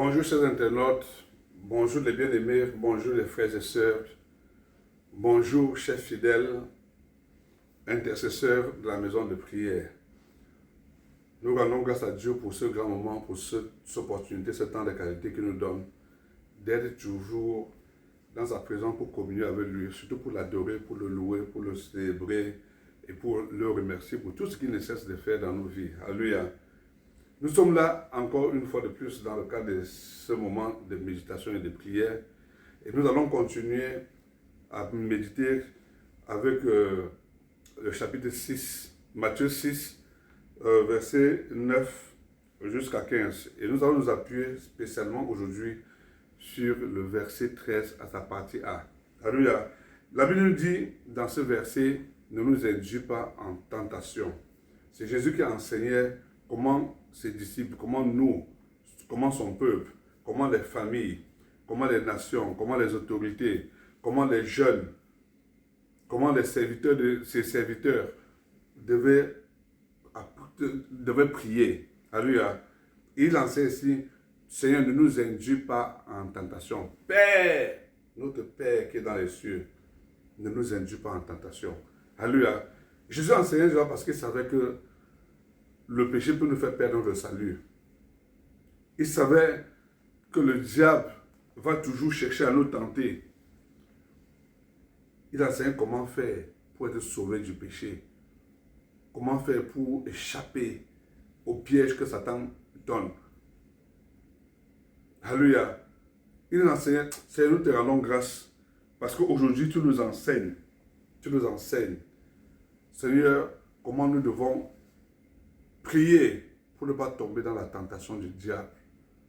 Bonjour chers internautes, bonjour les bien-aimés, bonjour les frères et sœurs, bonjour chers fidèles, intercesseurs de la maison de prière. Nous rendons grâce à Dieu pour ce grand moment, pour cette opportunité, ce temps de qualité qu'il nous donne, d'être toujours dans sa présence pour communier avec lui, surtout pour l'adorer, pour le louer, pour le célébrer et pour le remercier pour tout ce qu'il ne cesse de faire dans nos vies. Alléluia. Nous sommes là encore une fois de plus dans le cadre de ce moment de méditation et de prière. Et nous allons continuer à méditer avec le chapitre 6, Matthieu 6, verset 9 jusqu'à 15. Et nous allons nous appuyer spécialement aujourd'hui sur le verset 13 à sa partie A. Alléluia. La Bible nous dit dans ce verset, ne nous induis pas en tentation. C'est Jésus qui enseignait comment ses disciples, comment nous, comment son peuple, comment les familles, comment les nations, comment les autorités, comment les jeunes, comment les serviteurs de ses serviteurs devaient prier. Alléluia. Il enseigne ici, Seigneur, ne nous induis pas en tentation. Père, notre Père qui est dans les cieux, ne nous induis pas en tentation. Alléluia. Jésus enseignait cela parce qu'il savait que le péché peut nous faire perdre le salut. Il savait que le diable va toujours chercher à nous tenter. Il enseigne comment faire pour être sauvé du péché. Comment faire pour échapper au piège que Satan donne. Alléluia. Il nous enseigne, Seigneur, nous te rendons grâce parce qu'aujourd'hui tu nous enseignes. Tu nous enseignes. Seigneur, comment nous devons prier pour ne pas tomber dans la tentation du diable,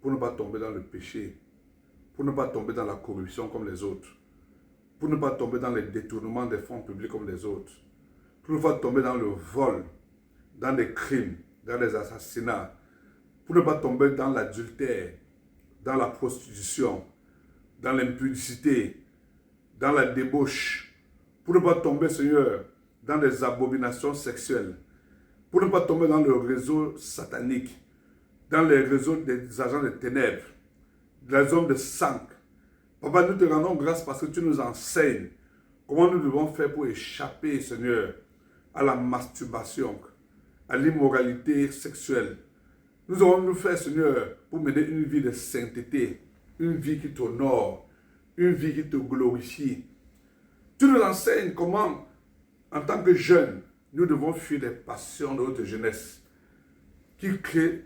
pour ne pas tomber dans le péché, pour ne pas tomber dans la corruption comme les autres, pour ne pas tomber dans les détournements des fonds publics comme les autres, pour ne pas tomber dans le vol, dans les crimes, dans les assassinats, pour ne pas tomber dans l'adultère, dans la prostitution, dans l'impudicité, dans la débauche, pour ne pas tomber, Seigneur, dans les abominations sexuelles, pour ne pas tomber dans le réseau satanique, dans les réseaux des agents des ténèbres, des hommes de sang. Papa, nous te rendons grâce parce que tu nous enseignes comment nous devons faire pour échapper, Seigneur, à la masturbation, à l'immoralité sexuelle. Nous devons nous faire, Seigneur, pour mener une vie de sainteté, une vie qui t'honore, une vie qui te glorifie. Tu nous enseignes comment, en tant que jeunes, nous devons fuir les passions de notre jeunesse qui créent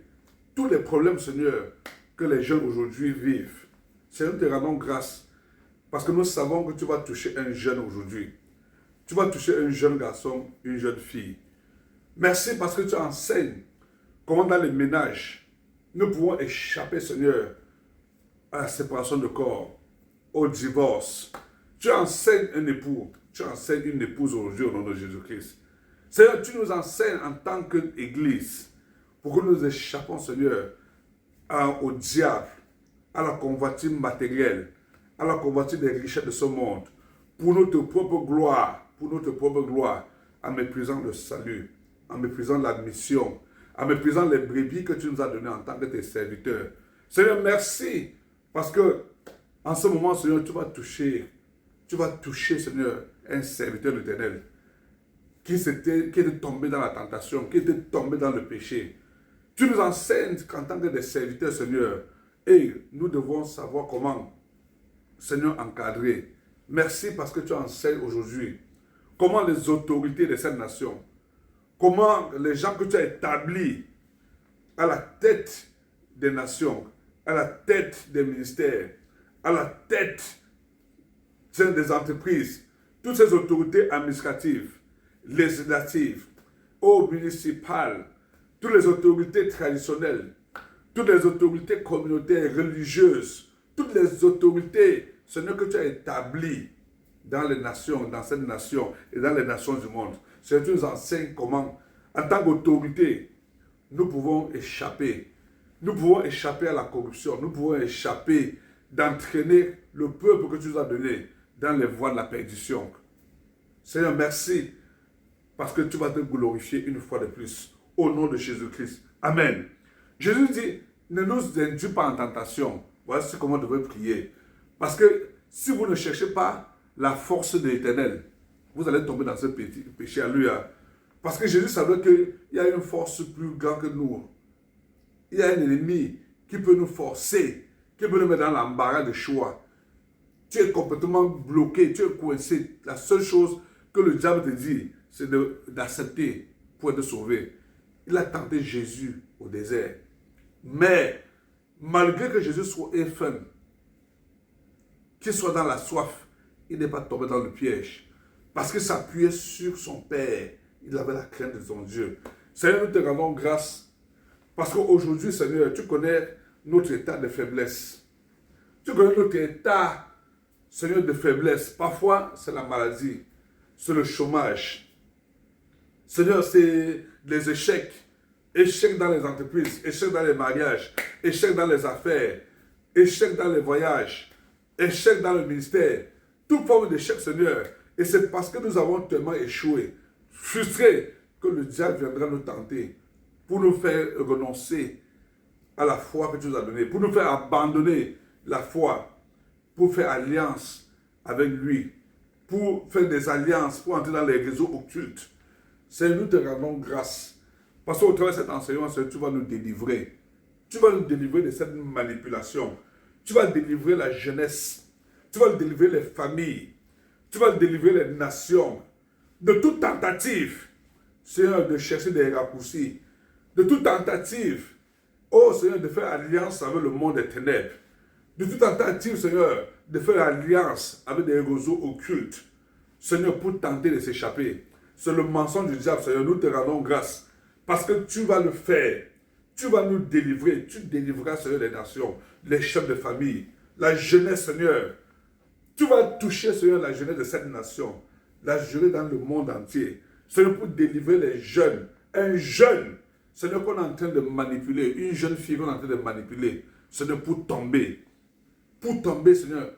tous les problèmes, Seigneur, que les jeunes aujourd'hui vivent. Seigneur, nous te rendons grâce parce que nous savons que tu vas toucher un jeune aujourd'hui. Tu vas toucher un jeune garçon, une jeune fille. Merci parce que tu enseignes comment dans les ménages, nous pouvons échapper, Seigneur, à la séparation de corps, au divorce. Tu enseignes un époux, tu enseignes une épouse aujourd'hui au nom de Jésus-Christ. Seigneur, tu nous enseignes en tant qu'Église pour que nous échappons, Seigneur, au diable, à la convoitise matérielle, à la convoitise des richesses de ce monde, pour notre propre gloire, en méprisant le salut, en méprisant la mission, en méprisant les brebis que tu nous as données en tant que tes serviteurs. Seigneur, merci, parce que en ce moment, Seigneur, tu vas toucher, Seigneur, un serviteur éternel qui était tombé dans la tentation, qui était tombé dans le péché. Tu nous enseignes qu'en tant que des serviteurs, Seigneur, et nous devons savoir comment, Seigneur, encadrer. Merci parce que tu enseignes aujourd'hui comment les autorités de cette nation, comment les gens que tu as établis à la tête des nations, à la tête des ministères, à la tête des entreprises, toutes ces autorités administratives, législatives, municipales, toutes les autorités traditionnelles, toutes les autorités communautaires, religieuses, toutes les autorités, Seigneur, que tu as établies dans les nations, dans cette nation et dans les nations du monde. Seigneur, tu nous enseignes comment, en tant qu'autorité, nous pouvons échapper. Nous pouvons échapper à la corruption. Nous pouvons échapper d'entraîner le peuple que tu nous as donné dans les voies de la perdition. Seigneur, merci parce que tu vas te glorifier une fois de plus au nom de Jésus-Christ. Amen. Jésus dit, ne nous induis pas en tentation. Voici comment on devrait prier. Parce que si vous ne cherchez pas la force de l'Éternel, vous allez tomber dans ce péché. Alléluia. Parce que Jésus savait qu'il y a une force plus grande que nous. Il y a un ennemi qui peut nous forcer, qui peut nous mettre dans l'embarras de choix. Tu es complètement bloqué, tu es coincé. La seule chose que le diable te dit, c'est d'accepter pour être sauvé. Il a tenté Jésus au désert. Mais, malgré que Jésus soit faim, qu'il soit dans la soif, il n'est pas tombé dans le piège. Parce qu'il s'appuyait sur son Père. Il avait la crainte de son Dieu. Seigneur, nous te rendons grâce. Parce qu'aujourd'hui, Seigneur, tu connais notre état de faiblesse. Tu connais notre état, Seigneur, de faiblesse. Parfois, c'est la maladie. C'est le chômage. Seigneur, c'est les échecs. Échecs dans les entreprises. Échecs dans les mariages. Échecs dans les affaires. Échecs dans les voyages. Échecs dans le ministère. Toute forme d'échec, Seigneur. Et c'est parce que nous avons tellement échoué, frustrés, que le diable viendra nous tenter pour nous faire renoncer à la foi que tu nous as donnée, pour nous faire abandonner la foi, pour faire alliance avec lui, pour faire des alliances, pour entrer dans les réseaux occultes. Seigneur, nous te rendons grâce. Parce qu'au travers de cet enseignement, Seigneur, tu vas nous délivrer. Tu vas nous délivrer de cette manipulation. Tu vas délivrer la jeunesse. Tu vas délivrer les familles. Tu vas délivrer les nations de toute tentative, Seigneur, de chercher des raccourcis, de toute tentative, oh Seigneur, de faire alliance avec le monde des ténèbres, de toute tentative, Seigneur, de faire alliance avec des réseaux occultes, Seigneur, pour tenter de s'échapper. C'est le mensonge du diable, Seigneur, nous te rendons grâce, parce que tu vas le faire, tu vas nous délivrer, tu délivreras, Seigneur, les nations, les chefs de famille, la jeunesse, Seigneur. Tu vas toucher, Seigneur, la jeunesse de cette nation, la jeunesse dans le monde entier. Seigneur, pour délivrer les jeunes. Un jeune, Seigneur, qu'on est en train de manipuler. Une jeune fille qu'on est en train de manipuler. Seigneur, pour tomber. Pour tomber, Seigneur.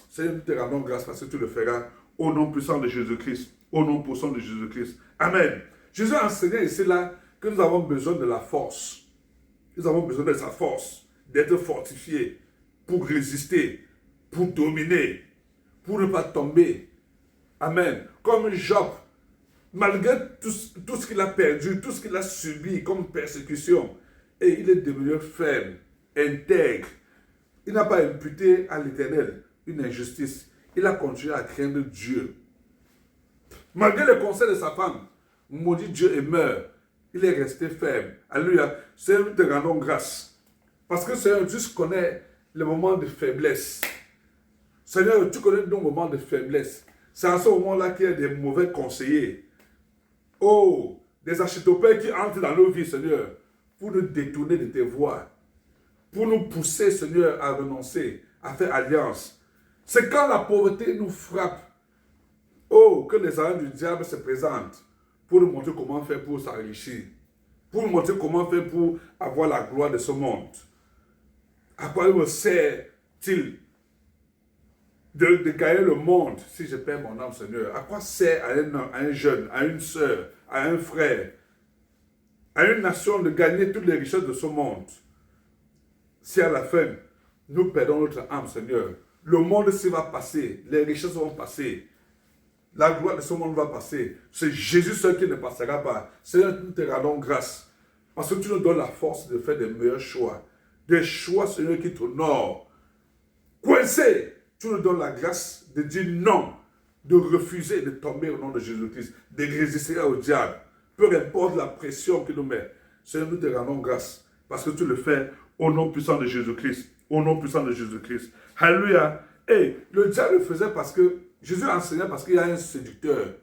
Seigneur, nous te rendons grâce parce que tu le feras au nom puissant de Jésus-Christ. Au nom puissant de Jésus-Christ. Amen. Jésus a enseigné ici là que nous avons besoin de la force. Nous avons besoin de sa force. D'être fortifiés. Pour résister. Pour dominer. Pour ne pas tomber. Amen. Comme Job, malgré tout ce qu'il a perdu, tout ce qu'il a subi comme persécution, et il est devenu ferme, intègre. Il n'a pas imputé à l'Éternel une injustice. Il a continué à craindre Dieu. Malgré le conseil de sa femme, maudit Dieu et meurt, il est resté ferme. Alléluia. Seigneur, nous te rendons grâce. Parce que Seigneur, Dieu connaît les moments de faiblesse. Seigneur, tu connais nos moments de faiblesse. C'est à ce moment-là qu'il y a des mauvais conseillers. Oh, des architopères qui entrent dans nos vies, Seigneur, pour nous détourner de tes voies. Pour nous pousser, Seigneur, à renoncer, à faire alliance. C'est quand la pauvreté nous frappe. Oh, que les armes du diable se présentent pour nous montrer comment faire pour s'enrichir. Pour nous montrer comment faire pour avoir la gloire de ce monde. À quoi me sert-il de gagner le monde si je perds mon âme, Seigneur? À quoi sert à un jeune, à une soeur, à un frère, à une nation de gagner toutes les richesses de ce monde si à la fin nous perdons notre âme, Seigneur? Le monde s'il va passer, les richesses vont passer, la gloire de ce monde va passer. C'est Jésus seul qui ne passera pas. Seigneur, nous te rendons grâce parce que tu nous donnes la force de faire des meilleurs choix. Des choix, Seigneur, qui t'honorent. Coincé, tu nous donnes la grâce de dire non, de refuser de tomber au nom de Jésus-Christ, de résister au diable. Peu importe la pression qu'il nous met. Seigneur, nous te rendons grâce parce que tu le fais au nom puissant de Jésus-Christ. Au nom puissant de Jésus-Christ. Alléluia. Et le diable le faisait parce que Jésus enseignait parce qu'il y a un séducteur.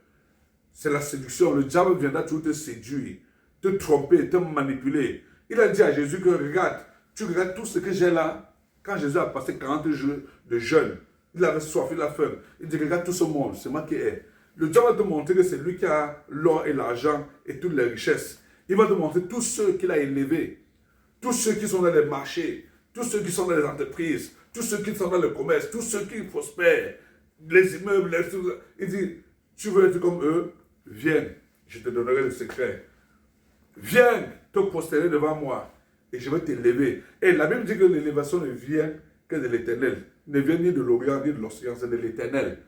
C'est la séduction. Le diable viendra toujours te séduire, te tromper, te manipuler. Il a dit à Jésus que regarde, tu regardes tout ce que j'ai là. Quand Jésus a passé 40 jours de jeûne, il avait soif, il a faim. Il dit regarde tout ce monde, c'est moi qui ai. Le diable va te montrer que c'est lui qui a l'or et l'argent et toutes les richesses. Il va te montrer tous ceux qu'il a élevés, tous ceux qui sont dans les marchés, tous ceux qui sont dans les entreprises, tous ceux qui sont dans le commerce, tous ceux qui prospèrent, les immeubles, il dit, tu veux être comme eux? Viens, je te donnerai le secret. Viens te prosterner devant moi et je vais t'élever. Et la Bible dit que l'élévation ne vient que de l'Éternel, ne vient ni de l'Orient ni de l'Occident, c'est de l'Éternel.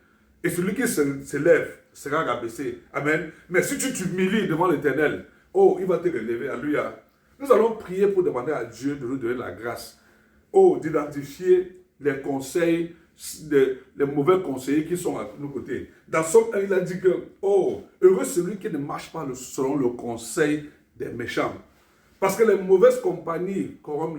Et celui qui s'élève sera rabaissé. Amen. Mais si tu t'humilies devant l'Éternel, oh, il va te relever. Alléluia. Nous allons prier pour demander à Dieu de nous donner la grâce. Oh, d'identifier les conseils, les mauvais conseillers qui sont à nos côtés. Dans Somme 1, il a dit que, oh, heureux celui qui ne marche pas selon le conseil des méchants. Parce que les mauvaises compagnies corrompent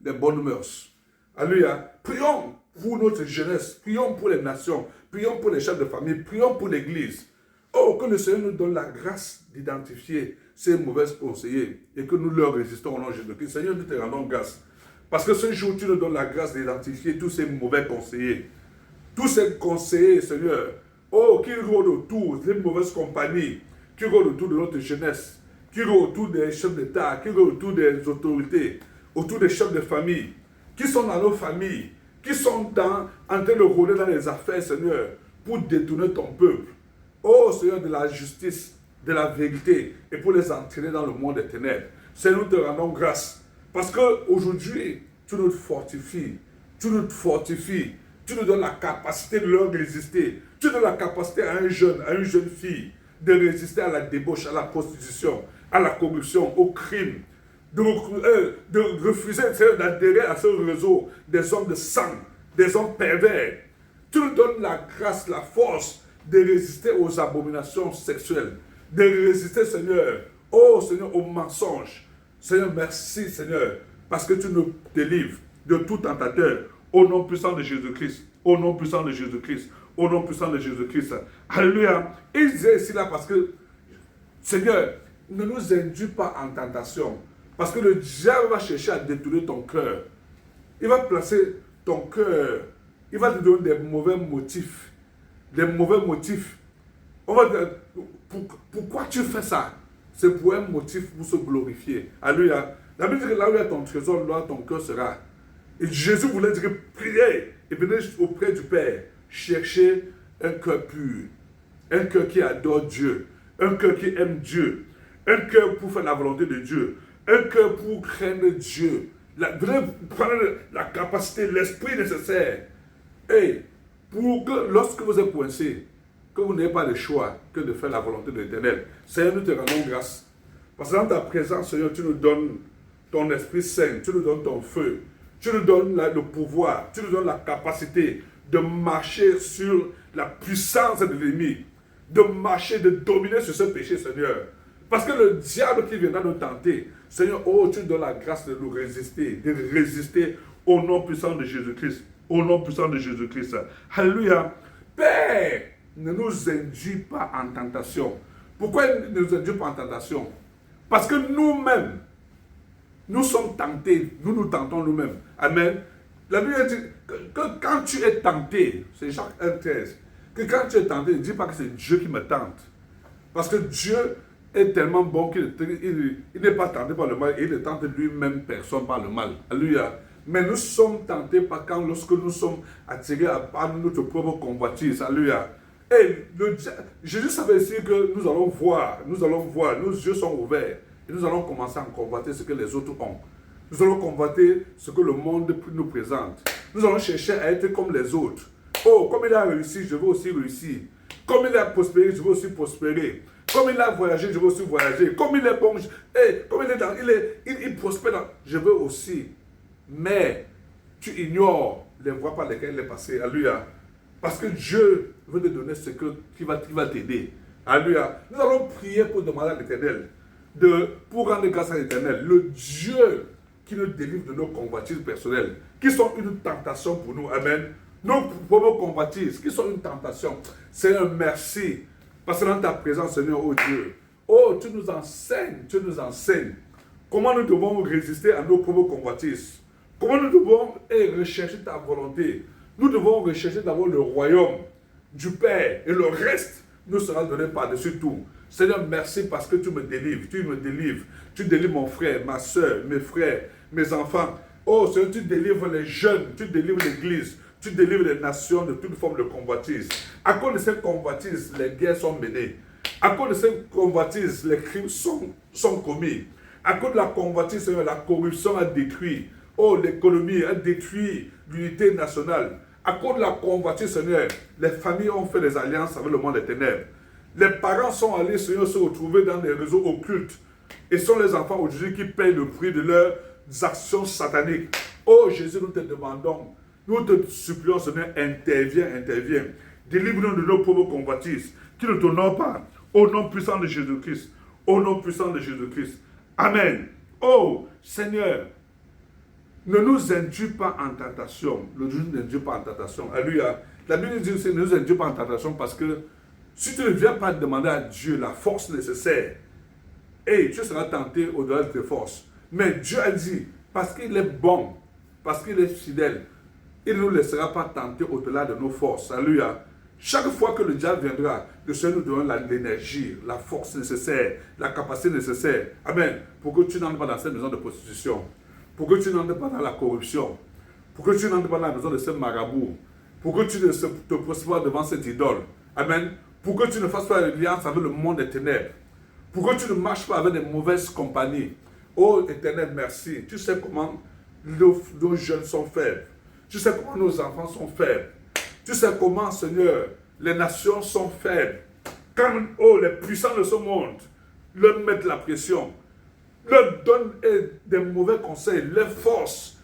les bonnes mœurs. Alléluia. Prions pour notre jeunesse, prions pour les nations, prions pour les chefs de famille, prions pour l'Église. Oh, que le Seigneur nous donne la grâce d'identifier ces mauvais conseillers et que nous leur résistons au nom de Jésus-Christ. Seigneur, nous te rendons grâce. Parce que ce jour, tu nous donnes la grâce d'identifier tous ces mauvais conseillers. Tous ces conseillers, Seigneur, oh, qui rôdent autour des mauvaises compagnies, qui rôdent autour de notre jeunesse, qui rôdent autour des chefs d'État, qui rôdent autour des autorités, autour des chefs de famille, qui sont dans nos familles, qui sont en train de rôder dans les affaires, Seigneur, pour détourner ton peuple. Oh, Seigneur, de la justice, de la vérité, et pour les entraîner dans le monde des ténèbres. Seigneur, nous te rendons grâce. Parce qu'aujourd'hui, tu nous fortifies, tu nous fortifies, tu nous donnes la capacité de leur résister. Tu donnes la capacité à un jeune, à une jeune fille, de résister à la débauche, à la prostitution, à la corruption, au crime, de refuser d'adhérer à ce réseau des hommes de sang, des hommes pervers. Tu nous donnes la grâce, la force de résister aux abominations sexuelles, de résister, Seigneur, oh Seigneur, aux mensonges. Seigneur, merci, Seigneur, parce que tu nous délivres de tout tentateur, au nom puissant de Jésus-Christ, au nom puissant de Jésus-Christ, au nom puissant de Jésus-Christ. Alléluia. Et il disait ici là parce que, Seigneur, ne nous induis pas en tentation, parce que le diable va chercher à détourner ton cœur. Il va placer ton cœur, il va te donner des mauvais motifs. Des mauvais motifs. On va dire, pourquoi tu fais ça? C'est pour un motif pour se glorifier. Alléluia. La Bible dit que là où il y a ton trésor, là ton cœur sera. Et Jésus voulait dire, priez et venez auprès du Père. Cherchez un cœur pur. Un cœur qui adore Dieu. Un cœur qui aime Dieu. Un cœur pour faire la volonté de Dieu. Un cœur pour craindre Dieu. Venez prendre la capacité, l'esprit nécessaire. Et pour que lorsque vous êtes coincé, que vous n'ayez pas le choix que de faire la volonté de l'Éternel. Seigneur, nous te rendons grâce. Parce que dans ta présence, Seigneur, tu nous donnes ton Esprit Saint, tu nous donnes ton feu, tu nous donnes le pouvoir, tu nous donnes la capacité de marcher sur la puissance de l'ennemi, de marcher, de dominer sur ce péché, Seigneur. Parce que le diable qui viendra nous tenter, Seigneur, oh, tu nous donnes la grâce de nous résister, au nom puissant de Jésus-Christ. Au nom puissant de Jésus-Christ. Alléluia. Père, ne nous induis pas en tentation. Pourquoi ne nous induis pas en tentation? Parce que nous-mêmes, nous sommes tentés. Nous nous tentons nous-mêmes. Amen. La Bible dit que quand tu es tenté, c'est Jacques 1,13, que quand tu es tenté, ne dis pas que c'est Dieu qui me tente. Parce que Dieu est tellement bon qu'il n'est pas tenté par le mal et il ne tente lui-même personne par le mal. Alléluia. Mais nous sommes tentés par lorsque nous sommes attirés par notre propre convoitise. Alléluia. Et Jésus savait aussi que nous allons voir, nos yeux sont ouverts et nous allons commencer à convoiter ce que les autres ont. Nous allons convoiter ce que le monde nous présente. Nous allons chercher à être comme les autres. Oh, comme il a réussi, je veux aussi réussir. Comme il a prospéré, je veux aussi prospérer. Comme il a voyagé, je veux aussi voyager. Comme il est bon, comme il prospère, je veux aussi. Mais tu ignores les voies par lesquelles il est passé. Alléluia. Parce que Dieu veut te donner ce qui va t'aider. Alléluia. Nous allons prier pour demander à l'Éternel, pour rendre grâce à l'Éternel, le Dieu qui nous délivre de nos convoitises personnelles, qui sont une tentation pour nous. Amen. Nos propres convoitises, qui sont une tentation. Seigneur, merci. Parce que dans ta présence, Seigneur, oh Dieu, oh, tu nous enseignes comment nous devons résister à nos propres convoitises. Comment nous devons rechercher ta volonté. Nous devons rechercher d'abord le royaume du Père et le reste nous sera donné par-dessus tout. Seigneur, merci parce que tu me délivres, tu délivres mon frère, ma soeur, mes frères, mes enfants. Oh Seigneur, tu délivres les jeunes, tu délivres l'Église, tu délivres les nations de toute forme de convoitise. À cause de ces convoitises, les guerres sont menées. À cause de ces convoitises, les crimes sont commis. À cause de la convoitise, Seigneur, la corruption a détruit. Oh, l'économie a détruit l'unité nationale. À cause de la convoitise, Seigneur, les familles ont fait des alliances avec le monde des ténèbres. Les parents sont allés, Seigneur, se retrouver dans des réseaux occultes. Et sont les enfants aujourd'hui qui payent le prix de leurs actions sataniques. Oh Jésus, nous te demandons, nous te supplions, Seigneur, interviens, interviens. Délivre-nous de nos pauvres convoitises qui ne t'honorent pas. Au nom puissant de Jésus-Christ. Au nom puissant de Jésus-Christ. Amen. Oh Seigneur, ne nous induis pas en tentation. Ne nous induis pas en tentation. Alléluia. La Bible dit aussi, ne nous induis pas en tentation parce que si tu ne viens pas demander à Dieu la force nécessaire, et tu seras tenté au-delà de tes forces. Mais Dieu a dit, parce qu'il est bon, parce qu'il est fidèle, il ne nous laissera pas tenter au-delà de nos forces. Alléluia. Chaque fois que le diable viendra, le Seigneur nous donnera l'énergie, la force nécessaire, la capacité nécessaire. Amen. Pour que tu n'entres pas dans cette maison de prostitution. Pour que tu n'entres pas dans la corruption. Pour que tu n'entres pas dans la maison de ce marabout. Pour que tu ne te prospères pas devant cette idole. Amen. Pour que tu ne fasses pas alliance avec le monde des ténèbres. Pour que tu ne marches pas avec des mauvaises compagnies. Oh Éternel, merci. Tu sais comment nos jeunes sont faibles. Tu sais comment nos enfants sont faibles. Tu sais comment, Seigneur, les nations sont faibles. Quand les puissants de ce monde leur mettent la pression, leur donnent des mauvais conseils, les forcent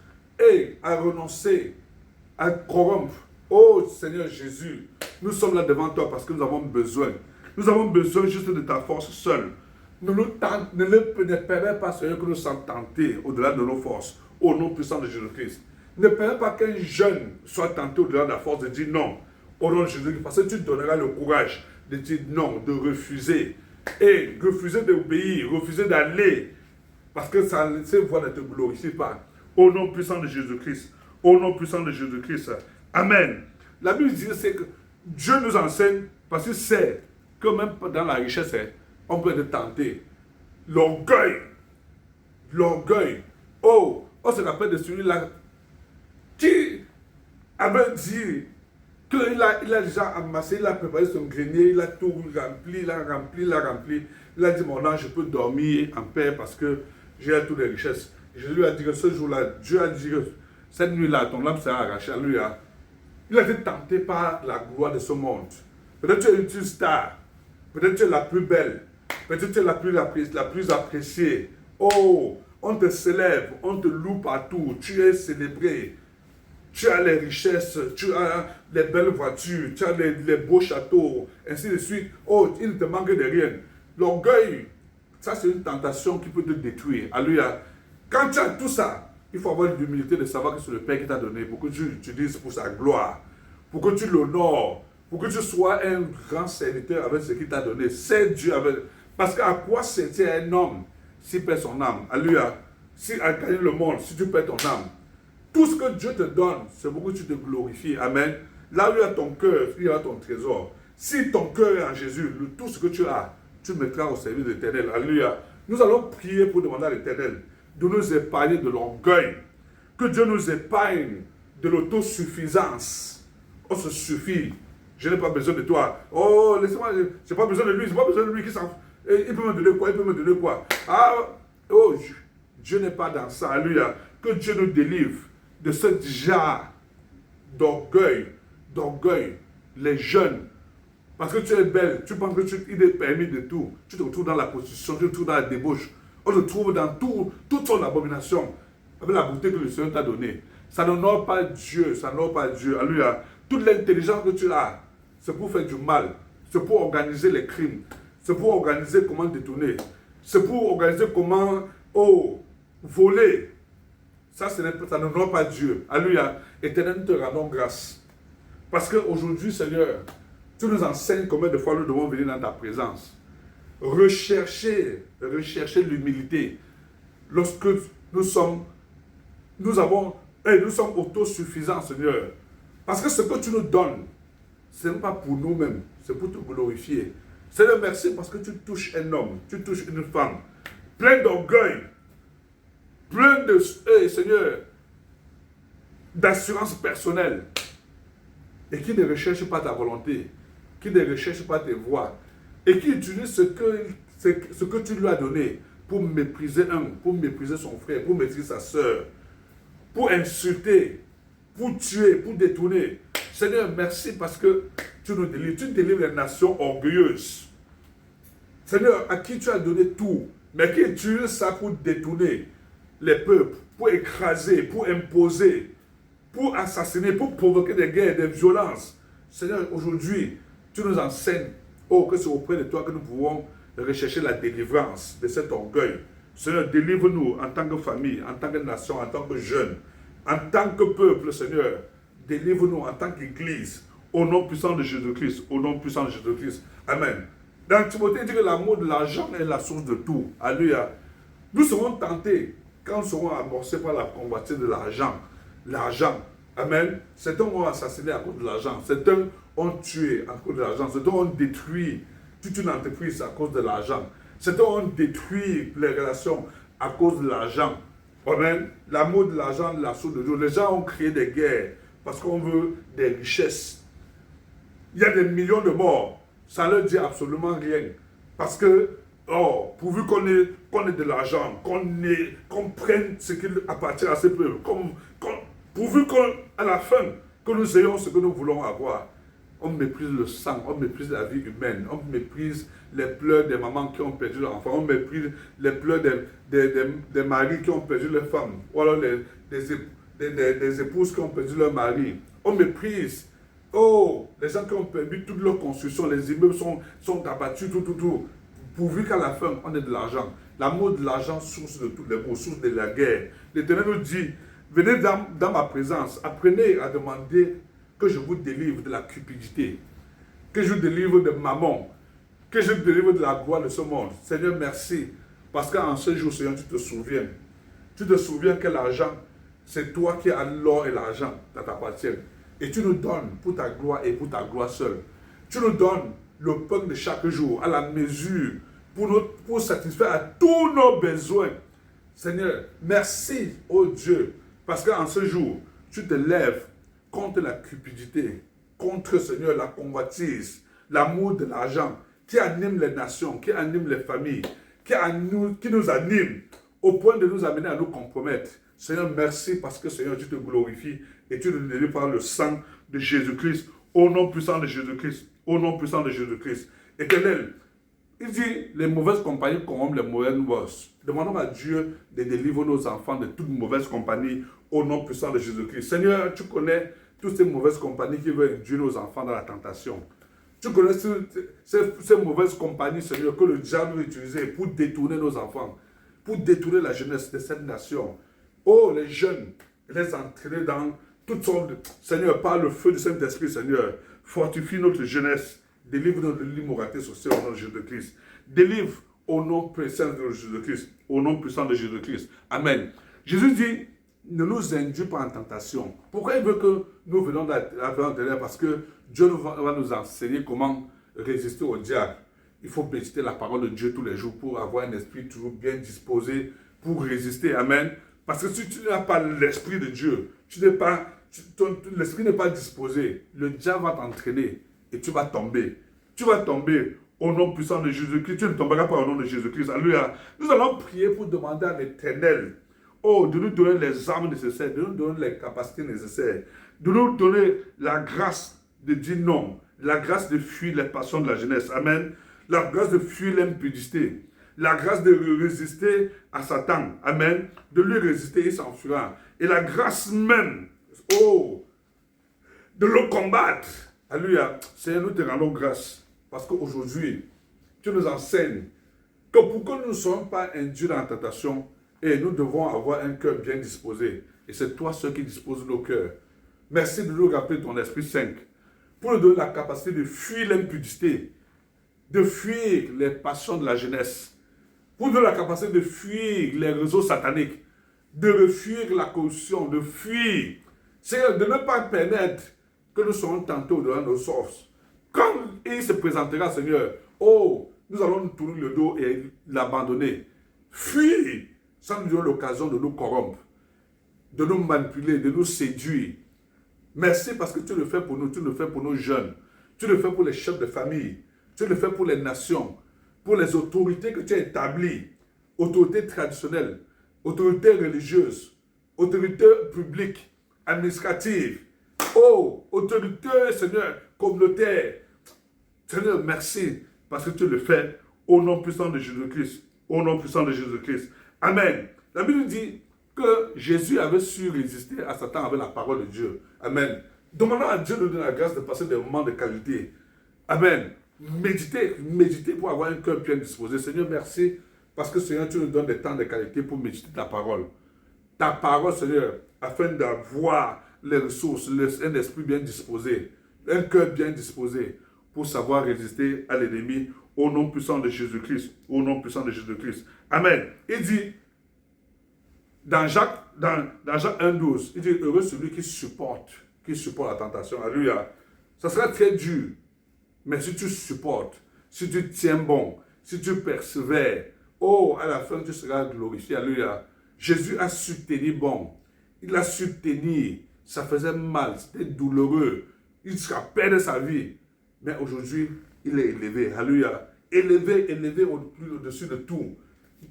à renoncer, à corrompre. Oh Seigneur Jésus, nous sommes là devant toi parce que nous avons besoin. Nous avons besoin juste de ta force seule. Ne permets pas, Seigneur, que nous soyons tentés au-delà de nos forces, au nom puissant de Jésus-Christ. Ne permets pas qu'un jeune soit tenté au-delà de la force de dire non, au nom de Jésus-Christ, parce que tu donneras le courage de dire non, de refuser, et refuser d'obéir, refuser d'aller, parce que ces voies ne te glorifient pas. Au nom puissant de Jésus-Christ, au nom puissant de Jésus-Christ. Amen. La Bible dit c'est que Dieu nous enseigne, parce qu'il sait que même dans la richesse, on peut être tenté. L'orgueil. L'orgueil. Oh, on se rappelle de celui-là qui avait dit qu'il a déjà amassé, il a préparé son grenier, il a tout rempli, il a rempli. Il a dit, mon âge, je peux dormir en paix parce que j'ai toutes les richesses. Jésus lui a dit que ce jour-là, Dieu a dit que cette nuit-là, ton âme sera arrachée. Lui, il a été tenté par la gloire de ce monde. Peut-être tu es une star, peut-être tu es la plus belle, peut-être tu es la plus appréciée. Oh, on te célèbre, on te loue partout, tu es célébré. Tu as les richesses, tu as les belles voitures, tu as les beaux châteaux, ainsi de suite. Oh, il ne te manque de rien. L'orgueil, ça c'est une tentation qui peut te détruire. Alléluia. Quand tu as tout ça, il faut avoir l'humilité de savoir que c'est le Père qui t'a donné pour que tu l'utilises pour sa gloire, pour que tu l'honores, pour que tu sois un grand serviteur avec ce qu'il t'a donné. C'est Dieu avec. Parce qu'à quoi sert un homme s'il perd son âme? Alléluia. S'il a gagné le monde, si tu perds ton âme. Tout ce que Dieu te donne, c'est pour que tu te glorifies. Amen. Là où il y a ton cœur, il y a ton trésor. Si ton cœur est en Jésus, tout ce que tu as, tu mettras au service de l'Éternel. Alléluia. Nous allons prier pour demander à l'Éternel de nous épargner de l'orgueil. Que Dieu nous épargne de l'autosuffisance. On se suffit. Je n'ai pas besoin de toi. Oh, laissez-moi, je n'ai pas besoin de lui. Je n'ai pas besoin de lui. Il peut me donner quoi? Il peut me donner quoi? Ah, oh, Dieu n'est pas dans ça. Alléluia. Que Dieu nous délivre de ce genre d'orgueil, les jeunes, parce que tu es belle, tu penses qu'il est permis de tout, tu te retrouves dans la prostitution, tu te retrouves dans la débauche, on te trouve dans toute son abomination, avec la beauté que le Seigneur t'a donnée. Ça n'honore pas Dieu, ça n'honore pas Dieu. Alléluia. Toute l'intelligence que tu as, c'est pour faire du mal, c'est pour organiser les crimes, c'est pour organiser comment détourner, c'est pour organiser comment, voler. Ça n'honore pas Dieu. Alléluia. Éternel, nous te rendons grâce. Parce qu'aujourd'hui, Seigneur, tu nous enseignes combien de fois nous devons venir dans ta présence. Rechercher l'humilité. Lorsque nous sommes autosuffisants, Seigneur. Parce que ce que tu nous donnes, ce n'est pas pour nous-mêmes, c'est pour te glorifier. Seigneur, merci parce que tu touches un homme, tu touches une femme, plein d'orgueil, plein de, Seigneur, d'assurance personnelle, et qui ne recherche pas ta volonté, qui ne recherche pas tes voies, et qui utilise ce que tu lui as donné pour mépriser pour mépriser son frère, pour mépriser sa soeur, pour insulter, pour tuer, pour détourner. Seigneur, merci parce que tu nous délivres. Tu délivres les nations orgueilleuses. Seigneur, à qui tu as donné tout, mais qui utilise ça pour détourner les peuples, pour écraser, pour imposer, pour assassiner, pour provoquer des guerres, des violences. Seigneur, aujourd'hui, tu nous enseignes, oh, que c'est auprès de toi que nous pouvons rechercher la délivrance de cet orgueil. Seigneur, délivre-nous en tant que famille, en tant que nation, en tant que jeunes, en tant que peuple, Seigneur. Délivre-nous en tant qu'Église, au nom puissant de Jésus-Christ, au nom puissant de Jésus-Christ. Amen. Dans Timothée, il dit que l'amour de l'argent est la source de tout. Alléluia. Nous serons tentés quand nous serons amorcés par la convoitise de l'argent. L'argent. Amen. Certains ont assassiné à cause de l'argent. Certains ont tué à cause de l'argent. Certains ont détruit toute une entreprise à cause de l'argent. Certains ont détruit les relations à cause de l'argent. Amen. L'amour de l'argent est la source de tout. Les gens ont créé des guerres parce qu'on veut des richesses. Il y a des millions de morts. Ça ne leur dit absolument rien. Parce que, oh, pourvu qu'on ait de l'argent, qu'on prenne ce qui appartient à ces peuples, pourvu qu'à la fin, que nous ayons ce que nous voulons avoir, on méprise le sang, on méprise la vie humaine, on méprise les pleurs des mamans qui ont perdu leurs enfants, on méprise les pleurs des maris qui ont perdu leurs femmes, ou alors des épouses qui ont perdu leur mari. On méprise. Oh, les gens qui ont perdu toute leur construction, les immeubles sont abattus, tout. Pourvu qu'à la fin, on ait de l'argent. L'amour de l'argent, source de tous les maux, source de la guerre. L'Éternel nous dit, venez dans ma présence, apprenez à demander que je vous délivre de la cupidité, que je vous délivre de mammon, que je vous délivre de la gloire de ce monde. Seigneur, merci, parce qu'en ce jour, Seigneur, tu te souviens. Tu te souviens que l'argent, c'est toi qui as l'or et l'argent, ça t'appartient. Et tu nous donnes pour ta gloire et pour ta gloire seule. Tu nous donnes le pain de chaque jour à la mesure pour satisfaire à tous nos besoins. Seigneur, merci, oh Dieu, parce qu'en ce jour, tu te lèves contre la cupidité, contre, Seigneur, la convoitise, l'amour de l'argent, qui anime les nations, qui anime les familles, qui nous anime au point de nous amener à nous compromettre. Seigneur, merci parce que, Seigneur, tu te glorifies et tu nous délivres par le sang de Jésus-Christ, au nom puissant de Jésus-Christ, au nom puissant de Jésus-Christ. Éternel, il dit, les mauvaises compagnies corrompent les mauvaises mœurs. Demandons à Dieu de délivrer nos enfants de toute mauvaise compagnie, au nom puissant de Jésus-Christ. Seigneur, tu connais toutes ces mauvaises compagnies qui veulent induire nos enfants dans la tentation. Tu connais ces mauvaises compagnies, Seigneur, que le diable veut utiliser pour détourner nos enfants, pour détourner la jeunesse de cette nation. Oh, les jeunes, les entraîner dans toutes sortes de... Seigneur, par le feu du Saint-Esprit, Seigneur, fortifie notre jeunesse, délivre-nous de l'immoralité sociale au nom de Jésus-Christ. Délivre au nom puissant de Jésus-Christ, au nom puissant de Jésus-Christ. Amen. Jésus dit, ne nous induis pas en tentation. Pourquoi il veut que nous venions de l'air? Parce que Dieu va nous enseigner comment résister au diable. Il faut méditer la parole de Dieu tous les jours pour avoir un esprit toujours bien disposé pour résister. Amen. Parce que si tu n'as pas l'Esprit de Dieu, l'Esprit n'est pas disposé, le diable va t'entraîner et tu vas tomber. Tu vas tomber au nom puissant de Jésus-Christ. Tu ne tomberas pas au nom de Jésus-Christ. Alléluia. Nous allons prier pour demander à l'Éternel, oh, de nous donner les armes nécessaires, de nous donner les capacités nécessaires, de nous donner la grâce de dire non, la grâce de fuir les passions de la jeunesse. Amen. La grâce de fuir l'impudicité. La grâce de résister à Satan. Amen. De lui résister, il s'enfuira. Et la grâce même, oh, de le combattre. Alléluia. Seigneur, nous te rendons grâce. Parce qu'aujourd'hui, tu nous enseignes que pour que nous ne soyons pas induits dans la tentation, et nous devons avoir un cœur bien disposé. Et c'est toi seul qui dispose nos cœurs. Merci de nous rappeler ton Esprit Saint. Pour nous donner la capacité de fuir l'impudicité, de fuir les passions de la jeunesse, pour nous donner la capacité de fuir les réseaux sataniques, de fuir la corruption, de fuir, c'est de ne pas permettre que nous soyons tentés au-delà de nos sources. Quand il se présentera, Seigneur, oh, nous allons nous tourner le dos et l'abandonner. Fuir, ça nous donne l'occasion de nous corrompre, de nous manipuler, de nous séduire. Merci parce que tu le fais pour nous, tu le fais pour nos jeunes, tu le fais pour les chefs de famille, tu le fais pour les nations, pour les autorités que tu as établies autorité traditionnelle, autorité religieuse, autorité publique, administrative, oh, autorité, Seigneur, communautaire. Seigneur, merci parce que tu le fais au nom puissant de Jésus-Christ. Au nom puissant de Jésus-Christ. Amen. La Bible dit que Jésus avait su résister à Satan avec la parole de Dieu. Amen. Demandons à Dieu de nous donner la grâce de passer des moments de qualité. Amen. Méditez pour avoir un cœur bien disposé. Seigneur, merci parce que Seigneur, tu nous donnes des temps de qualité pour méditer ta parole. Ta parole, Seigneur, afin d'avoir les ressources, un esprit bien disposé, un cœur bien disposé pour savoir résister à l'ennemi au nom puissant de Jésus-Christ. Au nom puissant de Jésus-Christ. Amen. Il dit, dans Jacques 1,12, il dit, heureux celui qui supporte la tentation. Alléluia. Ça sera très dur. Mais si tu supportes, si tu tiens bon, si tu persévères, oh, à la fin, tu seras glorifié. Alléluia. Jésus a su tenir bon. Il a su tenir. Ça faisait mal. C'était douloureux. Il se rappelle de sa vie. Mais aujourd'hui, il est élevé. Alléluia. Élevé au-dessus de tout.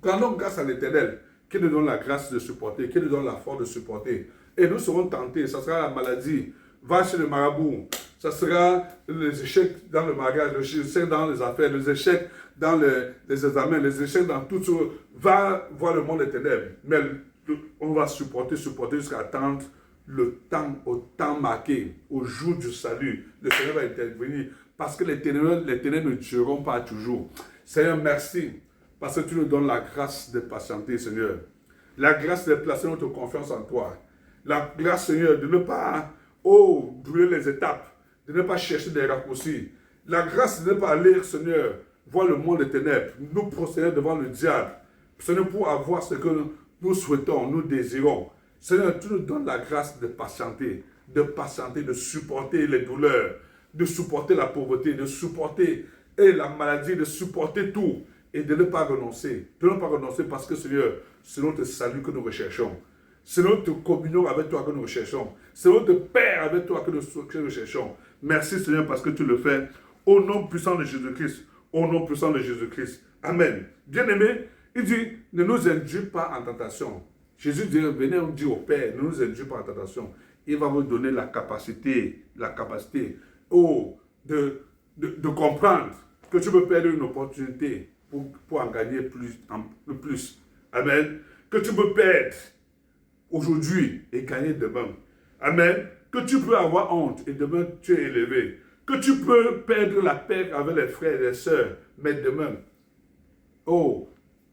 Rendons grâce à l'Éternel, qui nous donne la grâce de supporter, qui nous donne la force de supporter. Et nous serons tentés. Ça sera la maladie. Va chez le marabout. Ça sera les échecs dans le mariage, les échecs dans les affaires, les échecs dans les examens, les échecs dans tout ça. Va voir le monde des ténèbres. Mais on va supporter jusqu'à attendre le temps, au temps marqué, au jour du salut. Le Seigneur va intervenir parce que les ténèbres ne dureront pas toujours. Seigneur, merci parce que tu nous donnes la grâce de patienter, Seigneur. La grâce de placer notre confiance en toi. La grâce, Seigneur, de ne pas brûler les étapes, de ne pas chercher des raccourcis. La grâce de ne pas aller, Seigneur, voir le monde des ténèbres, nous procéder devant le diable. Seigneur, pour avoir ce que nous souhaitons, nous désirons. Seigneur, tu nous donnes la grâce de patienter, de supporter les douleurs, de supporter la pauvreté, de supporter la maladie, de supporter tout et de ne pas renoncer. De ne pas renoncer parce que, Seigneur, c'est notre salut que nous recherchons. C'est notre communion avec toi que nous recherchons. C'est notre paix avec toi que nous recherchons. Merci Seigneur parce que tu le fais au nom puissant de Jésus-Christ. Au nom puissant de Jésus-Christ. Amen. Bien-aimé, il dit, ne nous induis pas en tentation. Jésus dit, venez, on dit au Père, ne nous induis pas en tentation. Il va vous donner la capacité, de comprendre que tu peux perdre une opportunité pour en gagner plus. Amen. Que tu peux perdre aujourd'hui et gagner demain. Amen. Que tu peux avoir honte et demain tu es élevé. Que tu peux perdre la paix avec les frères et les sœurs, mais demain,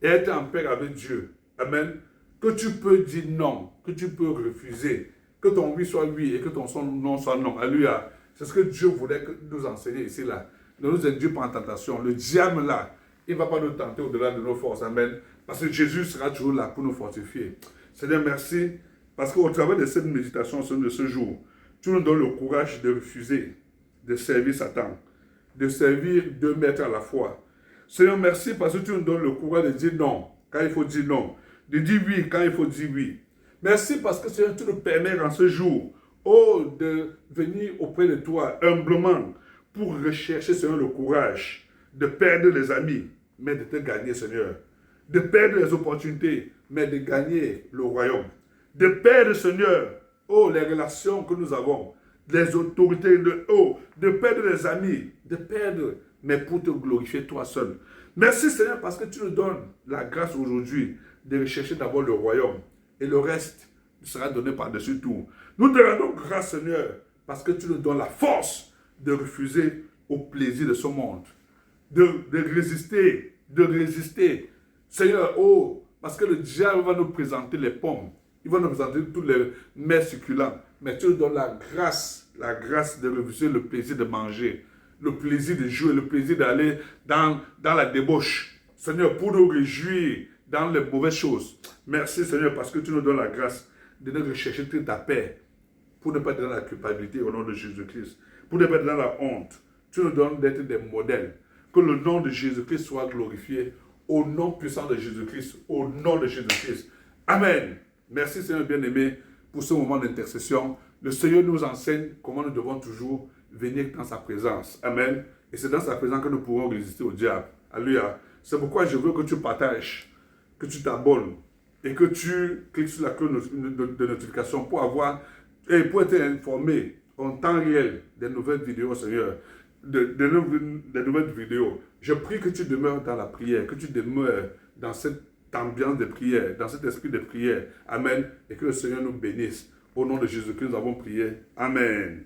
être en paix avec Dieu. Amen. Que tu peux dire non, que tu peux refuser, que ton oui soit oui et que ton non soit non. Alléluia. C'est ce que Dieu voulait nous enseigner ici, là. Ne nous induis pas en tentation. Le diable, là, il ne va pas nous tenter au-delà de nos forces. Amen. Parce que Jésus sera toujours là pour nous fortifier. Seigneur, merci. Parce qu'au travers de cette méditation de ce jour, tu nous donnes le courage de refuser de servir Satan, de servir 2 maîtres à la fois. Seigneur, merci parce que tu nous donnes le courage de dire non quand il faut dire non, de dire oui quand il faut dire oui. Merci parce que Seigneur, tu nous permets en ce jour, de venir auprès de toi humblement pour rechercher, Seigneur, le courage de perdre les amis, mais de te gagner, Seigneur. De perdre les opportunités, mais de gagner le royaume. De perdre, Seigneur, les relations que nous avons, les autorités, de perdre les amis, de perdre, mais pour te glorifier toi seul. Merci, Seigneur, parce que tu nous donnes la grâce aujourd'hui de rechercher d'abord le royaume et le reste sera donné par-dessus tout. Nous te rendons grâce, Seigneur, parce que tu nous donnes la force de refuser au plaisir de ce monde, de résister. Seigneur, parce que le diable va nous présenter les pommes, il va nous présenter tous les mets succulents, mais tu nous donnes la grâce de refuser le plaisir de manger, le plaisir de jouer, le plaisir d'aller dans la débauche. Seigneur, pour nous réjouir dans les mauvaises choses. Merci, Seigneur, parce que tu nous donnes la grâce de nous rechercher ta paix, pour ne pas être dans la culpabilité au nom de Jésus-Christ, pour ne pas être dans la honte. Tu nous donnes d'être des modèles. Que le nom de Jésus-Christ soit glorifié au nom puissant de Jésus-Christ, au nom de Jésus-Christ. Amen. Merci, Seigneur bien-aimé, pour ce moment d'intercession. Le Seigneur nous enseigne comment nous devons toujours venir dans sa présence. Amen. Et c'est dans sa présence que nous pourrons résister au diable. Alléluia. C'est pourquoi je veux que tu partages que tu t'abonnes et que tu cliques sur la cloche de notification pour avoir et pour être informé en temps réel des nouvelles vidéos, Seigneur, des nouvelles vidéos. Je prie que tu demeures dans la prière, que tu demeures dans cette ambiance de prière, dans cet esprit de prière. Amen. Et que le Seigneur nous bénisse. Au nom de Jésus-Christ, nous avons prié. Amen.